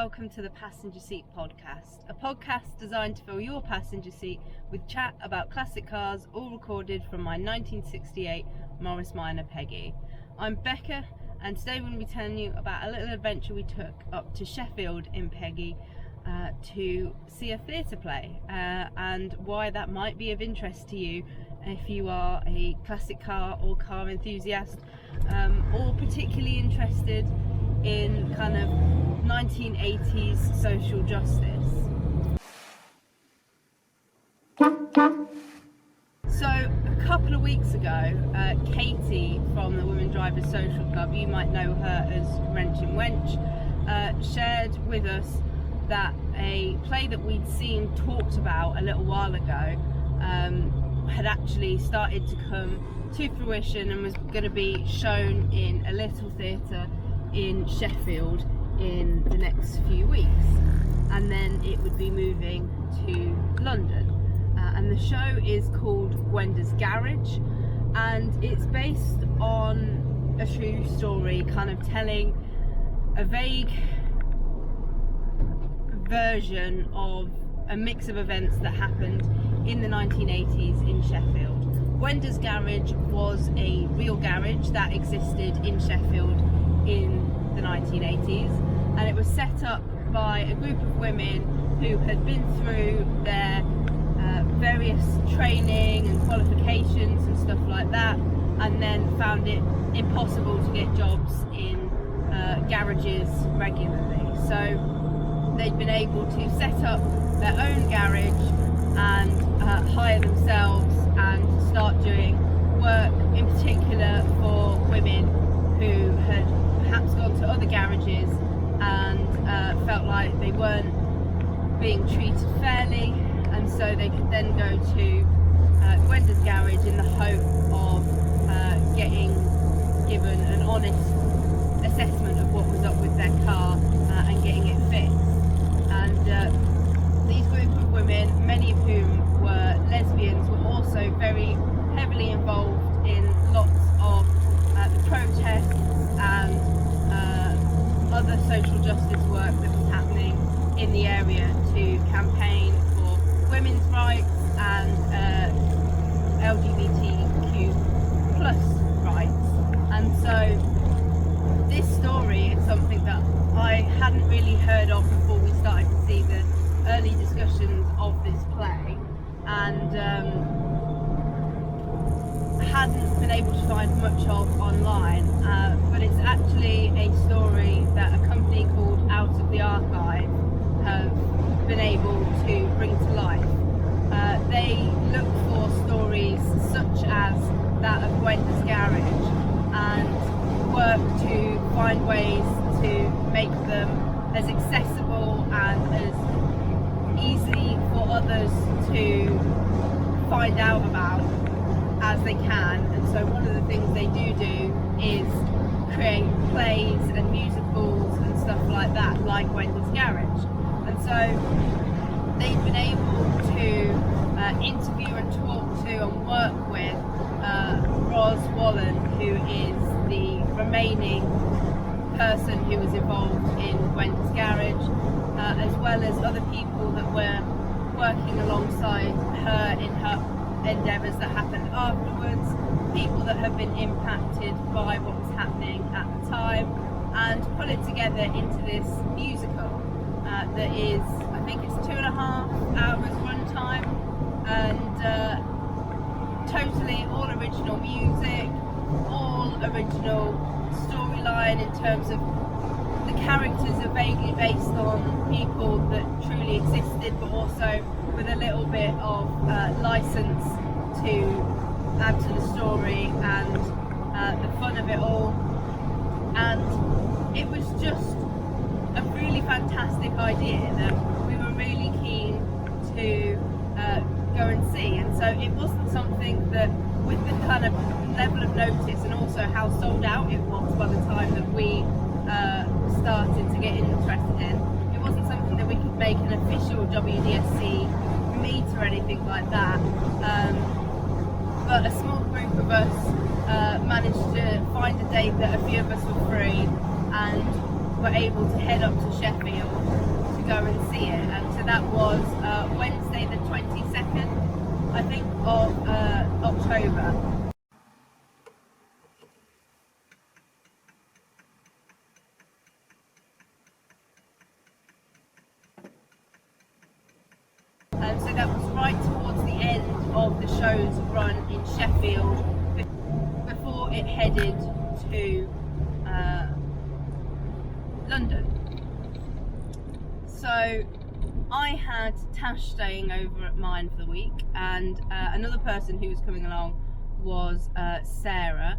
welcome to the Passenger Seat Podcast, a podcast designed to fill your passenger seat with chat about classic cars, all recorded from my 1968 Morris Minor Peggy. I'm Becca, and today we're going to be telling you about a little adventure we took up to Sheffield in Peggy to see a theatre play, and why that might be of interest to you if you are a classic car or car enthusiast, or particularly interested in kind of 1980s social justice. So a couple of weeks ago, Katie from the Women Drivers Social Club, you might know her as Wrenching Wench, shared with us that a play that we'd seen talked about a little while ago had actually started to come to fruition and was going to be shown in a little theatre in Sheffield in the next few weeks, and then it would be moving to London, and the show is called Gwenda's Garage, and it's based on a true story, kind of telling a vague version of a mix of events that happened in the 1980s in Sheffield. Gwenda's Garage was a real garage that existed in Sheffield in the 1980s, and it was set up by a group of women who had been through their various training and qualifications and stuff like that, and then found it impossible to get jobs in garages regularly. So they'd been able to set up their own garage and hire themselves and start doing work, in particular for women who had perhaps gone to other garages and felt like they weren't being treated fairly, and so they could then go to Gwenda's Garage in the hope of getting given an honest assessment of what was up with their car and getting it fixed. And these group of women, many of whom were lesbians, were also very heavily involved in lots of the protests and other social justice work that was happening in the area to campaign for women's rights and LGBTQ plus rights. And so this story is something that I hadn't really heard of before we started to see the early discussions of this play, and hadn't been able to find much of online, but it's actually a story that a company called Out of the Archive have been able to bring to life. They look for stories such as that of Gwenda's Garage and work to find ways to make them as accessible and as easy for others to find out about as they can. And so one of the things they do is create plays and musicals and stuff like that, like Gwenda's Garage. And so they've been able to interview and talk to and work with Ros Wallen, who is the remaining person who was involved in Gwenda's Garage, as well as other people that were working alongside her in her endeavours that happened afterwards, people that have been impacted by what was happening at the time, and put it together into this musical that is, I think it's 2.5 hours runtime, and totally all original music, all original storyline in terms of the characters are vaguely based on people that truly existed, but also with a little bit of license to add to the story and the fun of it all. And it was just a really fantastic idea that we were really keen to go and see. And so it wasn't something that, with the kind of level of notice and also how sold out it was by the time that we started to get interested in, it wasn't something that we could make an official WDSC meet or anything like that. But a small group of us managed to find a date that a few of us were free, and were able to head up to Sheffield to go and see it. And so that was Wednesday the 22nd, I think, of October. So that was right towards the end of the show's run in Sheffield before it headed to London. So I had Tash staying over at mine for the week, and another person who was coming along was Sarah,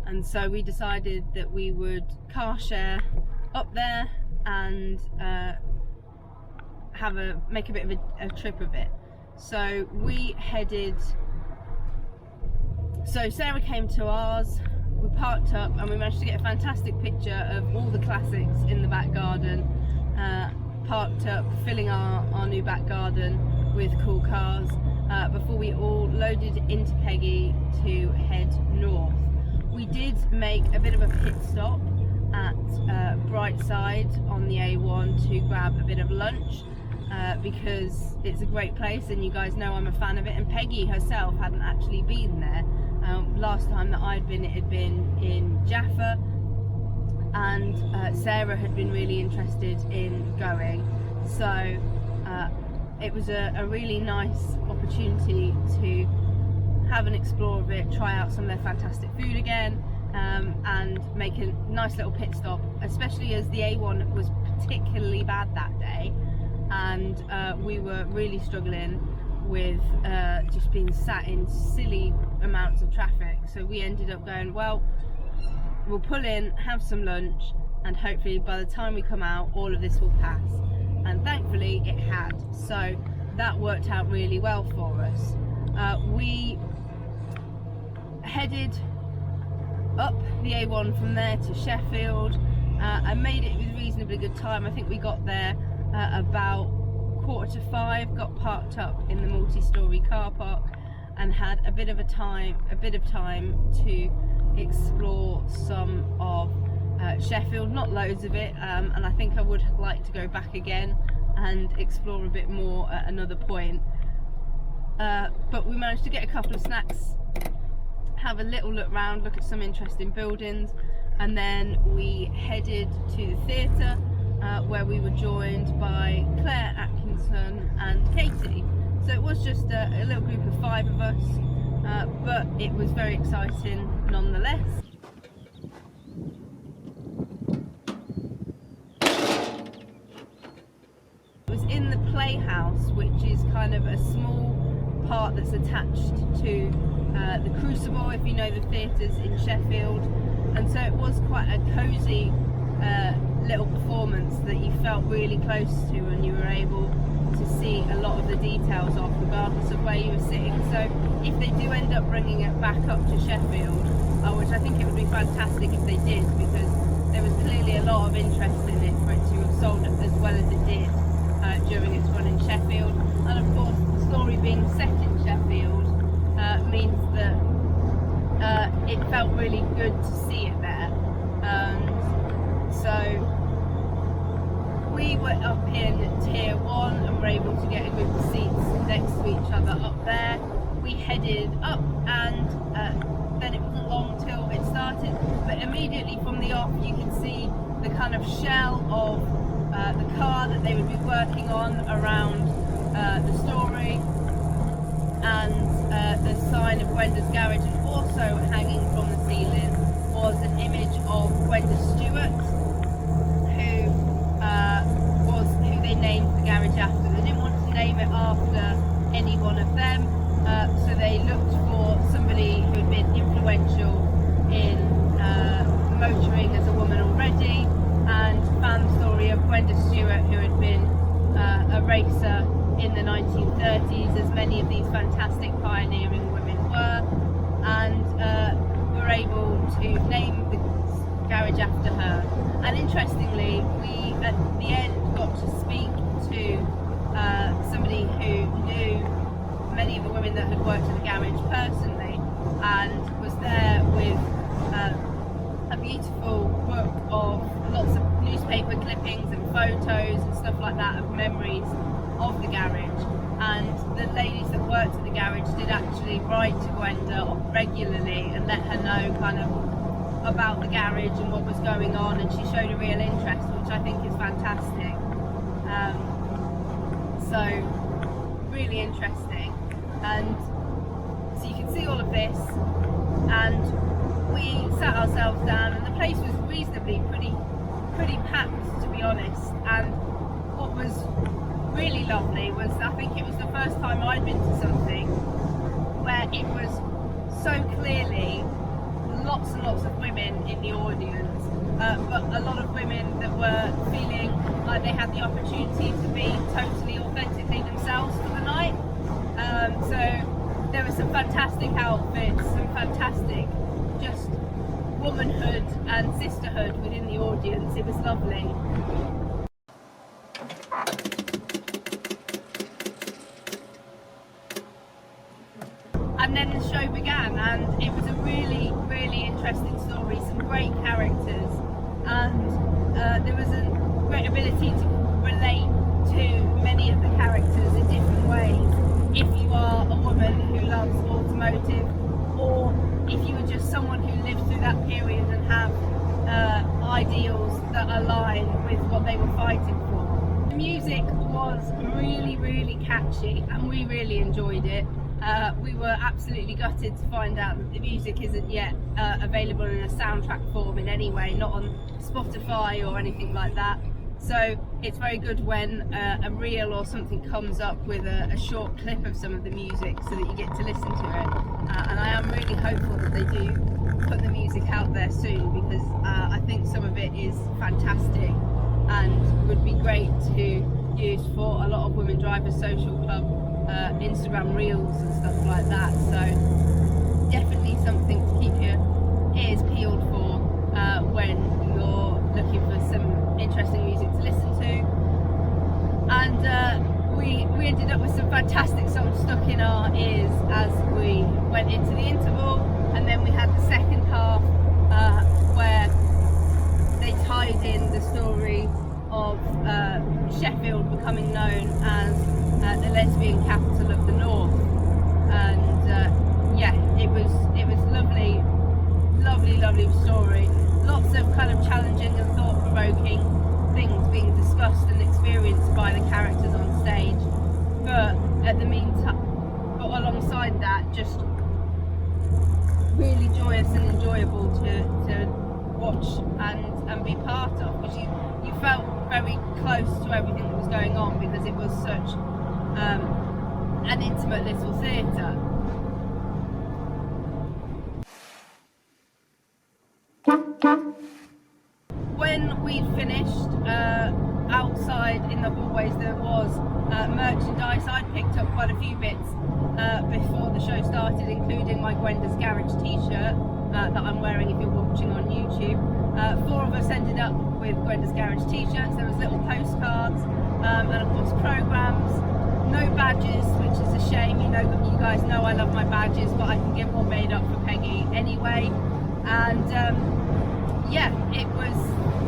and so we decided that we would car share up there and make a bit of a trip of it. So we headed, so Sarah came to ours, we parked up, and we managed to get a fantastic picture of all the classics in the back garden, parked up, filling our new back garden with cool cars, before we all loaded into Peggy to head north. We did make a bit of a pit stop at Brightside on the A1 to grab a bit of lunch, because it's a great place and you guys know I'm a fan of it, and Peggy herself hadn't actually been there. Last time that I'd been, it had been in Jaffa, and Sarah had been really interested in going, so it was a really nice opportunity to have an explore of it, try out some of their fantastic food again, and make a nice little pit stop, especially as the A1 was particularly bad that day, and we were really struggling with just being sat in silly amounts of traffic. So we ended up going, well, we'll pull in, have some lunch, and hopefully by the time we come out all of this will pass. And thankfully it had, so that worked out really well for us. We headed up the A1 from there to Sheffield, and made it with reasonably good time. I think we got there about 4:45, got parked up in the multi-storey car park, and had a bit of time to explore some of Sheffield, not loads of it, and I think I would like to go back again and explore a bit more at another point, but we managed to get a couple of snacks, have a little look round, look at some interesting buildings, and then we headed to the theatre, where we were joined by Claire Atkinson and Katie. So it was just a little group of 5 of us, but it was very exciting nonetheless. It was in the Playhouse, which is kind of a small part that's attached to the Crucible, if you know the theatres in Sheffield, and so it was quite a cosy little performance that you felt really close to, and you were able to see a lot of the details of, regardless of where you were sitting. So if they do end up bringing it back up to Sheffield, which I think it would be fantastic if they did, because there was clearly a lot of interest in it for it to have sold as well as it did during its run in Sheffield. And of course the story being set in Sheffield means that it felt really good to see it there. So we were up in tier 1 and were able to get a group of seats next to each other up there. We headed up, and then it wasn't long till it started, but immediately from the off you can see the kind of shell of the car that they would be working on around the story, and the sign of Gwenda's garage, and also hanging from the ceiling was an image of Gwenda Stewart, who they named the garage after. They didn't want to name it after any one of them, so they looked for somebody who had been influential in motoring as a woman already, and found the story of Gwenda Stewart, who had been a racer in the 1930s, as many of these fantastic pioneering women were, and were able to name the garage after her. And interestingly, we at the end got to speak to somebody who knew many of the women that had worked at the garage personally, and was there with a beautiful book of lots of newspapers newspaper clippings and photos and stuff like that of memories of the garage. And the ladies that worked at the garage did actually write to Gwenda regularly and let her know kind of about the garage and what was going on, and she showed a real interest, which I think is fantastic. So really interesting. And so you can see all of this, and we sat ourselves down, and the place was reasonably pretty packed, to be honest. And what was really lovely was, I think it was the first time I'd been to something where it was so clearly lots and lots of women in the audience, but a lot of women that were feeling like they had the opportunity to be totally authentically themselves for the night. So there were some fantastic outfits, some fantastic just womanhood and sisterhood within the audience. It was lovely. And then the show began, and it was a really interesting story, some great characters, and there was a great ability to relate to many of the characters in different ways. If you are a woman who loves automotive, or if you are just someone who lived through that period and have ideals that align with what they were fighting for. The music was really catchy, and we really enjoyed it. We were absolutely gutted to find out that the music isn't yet available in a soundtrack form in any way, not on Spotify or anything like that. So it's very good when a reel or something comes up with a short clip of some of the music so that you get to listen to it. And I am really hopeful that they do put the music out there soon, because I think some of it is fantastic and would be great to use for a lot of Women Drivers Social Club Instagram reels and stuff like that. So definitely something to keep your ears peeled for when you're looking for some interesting music to listen to. And we ended up with some fantastic songs stuck in our ears as we went into the interval, and then we had the second half where they tied in the story of Sheffield becoming known as the lesbian capital of the North. And yeah, it was lovely story. Lots of kind of challenging and thought-provoking things being discussed and experienced by the characters on stage. But at the meantime, but alongside that, just really joyous and enjoyable to watch and be part of, because you felt very close to everything that was going on, because it was such an intimate little theatre. When we'd finished, outside in the hallways there was merchandise. I'd picked up quite a few bits before the show started, including my Gwenda's Garage t-shirt that I'm wearing if you're watching on YouTube. 4 of us ended up with Gwenda's Garage t-shirts. There was little postcards and of course programs. No badges, which is a shame. You guys know I love my badges, but I can get one made up for Peggy anyway. And yeah, it was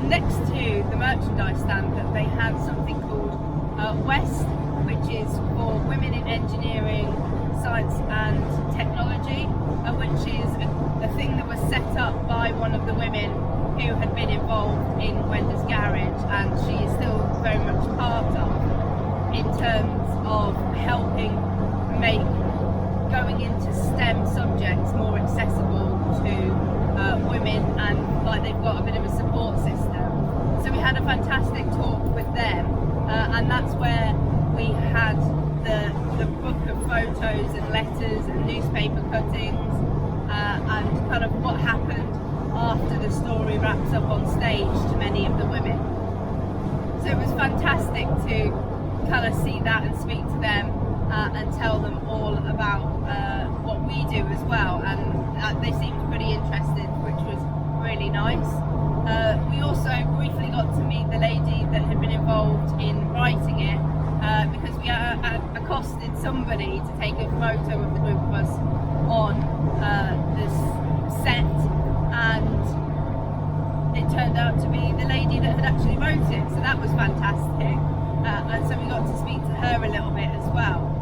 next to the merchandise stand that they had something called West, which is for women in engineering, science and technology, which is a thing that was set up by one of the women who had been involved in Gwenda's Garage, and she is still very much part of, in terms of helping make going into STEM subjects more accessible to women, and like they've got a bit of a support system. So we had a fantastic talk with them, and that's where we had the book of photos and letters and newspaper cuttings, and kind of what happened after the story wraps up on stage to many of the women. So it was fantastic to kind of see that and speak to them and tell them all about what we do as well, and they seemed pretty interested, which was really nice. We also briefly got to meet the lady that had been involved in writing it, because we accosted somebody to take a photo of the group of us on this set, and it turned out to be the lady that had actually wrote it, so that was fantastic. And so we got to speak to her a little bit as well.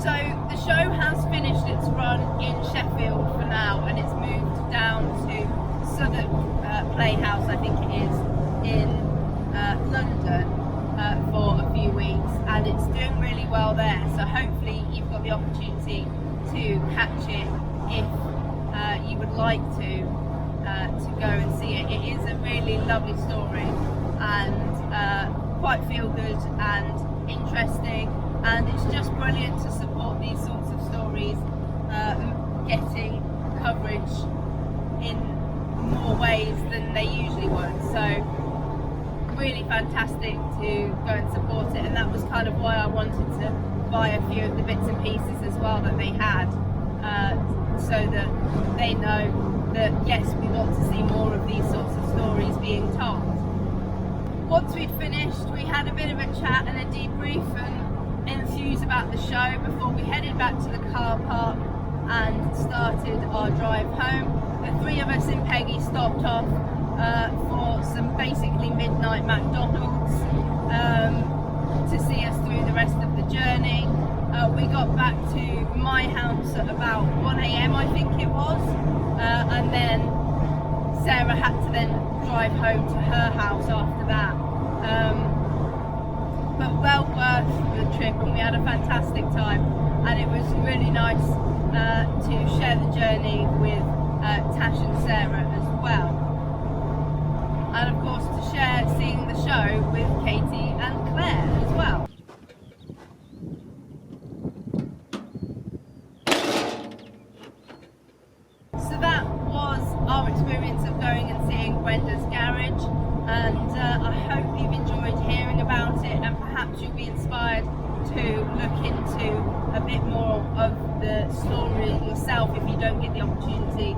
So the show has finished its run in Sheffield for now, and it's moved down to Southwark Playhouse, I think it is, in London for a few weeks, and it's doing really well there. So hopefully you've got the opportunity to catch it if you would like to go and see it. It is a really lovely story and quite feel good and interesting, and it's just brilliant to support these sorts of stories getting coverage in more ways than they usually would. So really fantastic to go and support it, and that was kind of why I wanted to buy a few of the bits and pieces as well that they had, so that they know that yes, we want to see more of these sorts of stories being told. Once we'd finished, we had a bit of a chat and a debrief and enthuse about the show before we headed back to the car park and started our drive home. The three of us in Peggy stopped off for some basically midnight McDonald's to see us through the rest of the journey. We got back to my house at about 1 AM I think it was, and then Sarah had to then drive home to her house after that. But well worth the trip, and we had a fantastic time, and it was really nice to share the journey with Tash and Sarah as well, and of course to share seeing the show with Katie and Claire as well. So that was our experience of going and seeing Gwenda's garage, and I hope you've enjoyed hearing about it, and perhaps you'll be inspired to look into a bit more of the story yourself if you don't get the opportunity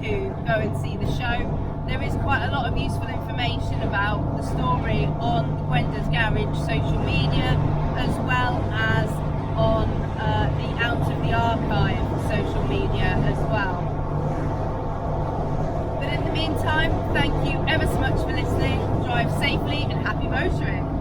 to go and see the show. There is quite a lot of useful information about the story on Gwenda's Garage social media, as well as on the Out of the Archive social media as well. But in the meantime, thank you ever so much for listening. Drive safely and happy motoring.